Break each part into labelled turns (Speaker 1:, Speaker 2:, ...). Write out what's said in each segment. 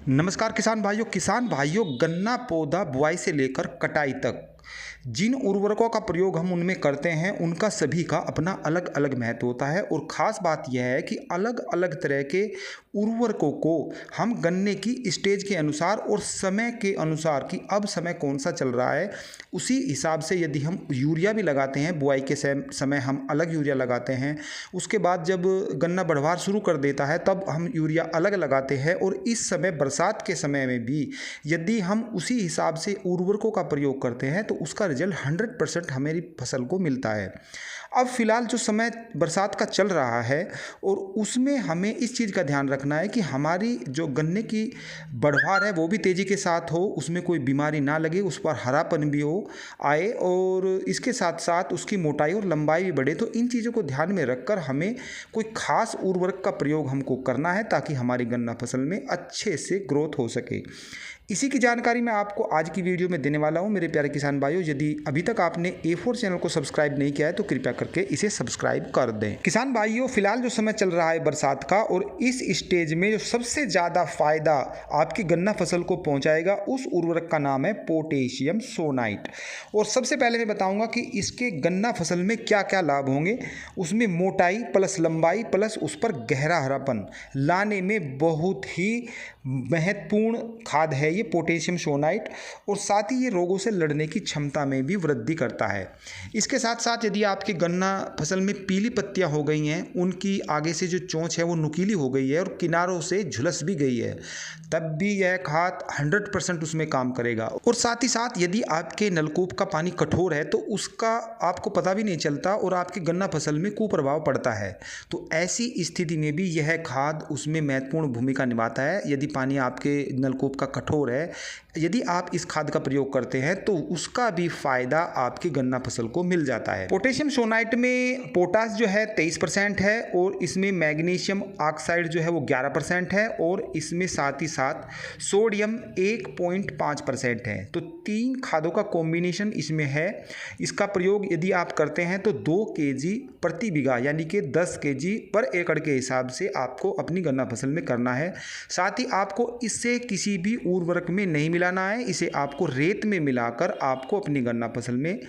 Speaker 1: नमस्कार किसान भाइयों गन्ना पौधा बुआई से लेकर कटाई तक जिन उर्वरकों का प्रयोग हम उनमें करते हैं उनका सभी का अपना अलग अलग महत्व होता है। और ख़ास बात यह है कि अलग अलग तरह के उर्वरकों को हम गन्ने की स्टेज के अनुसार और समय के अनुसार कि अब समय कौन सा चल रहा है उसी हिसाब से यदि हम यूरिया भी लगाते हैं, बुआई के समय हम अलग यूरिया लगाते हैं, उसके बाद जब गन्ना बढ़वार शुरू कर देता है तब हम यूरिया अलग लगाते हैं। और इस समय बरसात के समय में भी यदि हम उसी हिसाब से उर्वरकों का प्रयोग करते हैं तो उसका रिजल्ट 100% हमारी फसल को मिलता है। अब फिलहाल जो समय बरसात का चल रहा है और उसमें हमें इस चीज़ का ध्यान रखना है कि हमारी जो गन्ने की बढ़वार है वो भी तेज़ी के साथ हो, उसमें कोई बीमारी ना लगे, उस पर हरापन भी हो आए और इसके साथ साथ उसकी मोटाई और लंबाई भी बढ़े। तो इन चीज़ों को ध्यान में रखकर हमें कोई खास उर्वरक का प्रयोग हमको करना है ताकि हमारी गन्ना फसल में अच्छे से ग्रोथ हो सके। इसी की जानकारी मैं आपको आज की वीडियो में देने वाला हूं मेरे प्यारे किसान भाइयों। यदि अभी तक आपने A4 चैनल को सब्सक्राइब नहीं किया है तो कृपया करके इसे सब्सक्राइब कर दें। किसान भाइयों फिलहाल जो समय चल रहा है बरसात का और इस स्टेज में जो सबसे ज़्यादा फायदा आपकी गन्ना फसल को पहुंचाएगा उस उर्वरक का नाम है पोटेशियम सोनाइट। और सबसे पहले मैं बताऊंगा कि इसके गन्ना फसल में क्या क्या लाभ होंगे। उसमें मोटाई प्लस लंबाई प्लस उस पर गहरा हरापन लाने में बहुत ही महत्वपूर्ण खाद है ये पोटेशियम सोनाइट। और साथ ही ये रोगों से लड़ने की क्षमता में भी वृद्धि करता है। इसके साथ साथ यदि आपकी गन्ना फसल में पीली पत्तियां हो गई हैं, उनकी आगे से जो चोंच है वो नुकीली हो गई है और किनारों से झुलस भी गई है, तब भी यह खाद 100% उसमें काम करेगा। और साथ ही साथ यदि आपके नलकूप का पानी कठोर है तो उसका आपको पता भी नहीं चलता और आपकी गन्ना फसल में कुप्रभाव पड़ता है। तो ऐसी स्थिति में भी यह खाद उसमें महत्वपूर्ण भूमिका निभाता है। यदि पानी आपके नलकूप का कठोर है, यदि आप इस खाद का प्रयोग करते हैं तो उसका भी फायदा आपकी गन्ना फसल को मिल जाता है। पोटेशियम सोनाइट में पोटास जो है 23% है और इसमें मैग्नीशियम ऑक्साइड जो है वो 11% है और इसमें साथ ही साथ सोडियम 1.5% है। तो 3 खादों का कॉम्बिनेशन इसमें है। इसका प्रयोग यदि आप करते हैं तो 2 kg प्रति बीघा यानी कि 10 kg पर एकड़ के हिसाब से आपको अपनी गन्ना फसल में करना है। साथ ही आपको इससे किसी भी उर्वरक में नहीं मिलाना है, इसे आपको रेत में मिलाकर आपको अपनी गन्ना फसल में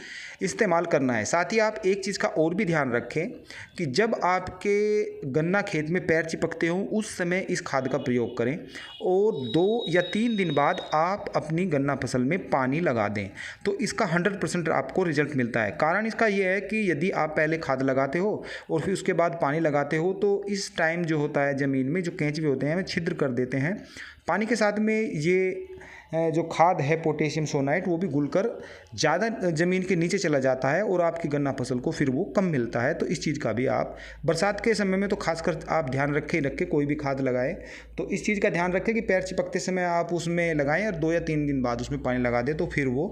Speaker 1: इस्तेमाल करना है। साथ ही आप एक चीज़ का और भी ध्यान रखें कि जब आपके गन्ना खेत में पैर चिपकते हों उस समय इस खाद का प्रयोग करें और 2 या 3 दिन बाद आप अपनी गन्ना फसल में पानी लगा दें तो इसका 100% आपको रिजल्ट मिलता है। कारण इसका यह है कि यदि आप पहले खाद लगाते हो और फिर उसके बाद पानी लगाते हो तो इस टाइम जो होता है ज़मीन में जो केंचुए होते हैं वे छिद्र कर देते हैं। पानी के साथ में ये जो खाद है पोटेशियम सोनाइट वो भी घुलकर ज़्यादा ज़मीन के नीचे चला जाता है और आपकी गन्ना फसल को फिर वो कम मिलता है। तो इस चीज़ का भी आप बरसात के समय में तो खासकर आप ध्यान रखें कोई भी खाद लगाएं तो इस चीज़ का ध्यान रखें कि पैर चिपकते समय आप उसमें लगाएं और 2 या 3 दिन बाद उसमें पानी लगा दें तो फिर वो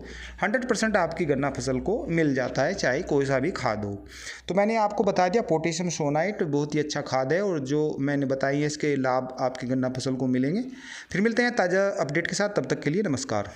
Speaker 1: 100% आपकी गन्ना फसल को मिल जाता है, चाहे कोई सा भी खाद हो। तो मैंने आपको बता दिया पोटेशियम सोनाइट बहुत ही अच्छा खाद है और जो मैंने बताई है इसके लाभ आपकी गन्ना फसल को मिलेंगे। फिर मिलते हैं ताज़ा अपडेट के साथ, तब तक के लिए नमस्कार।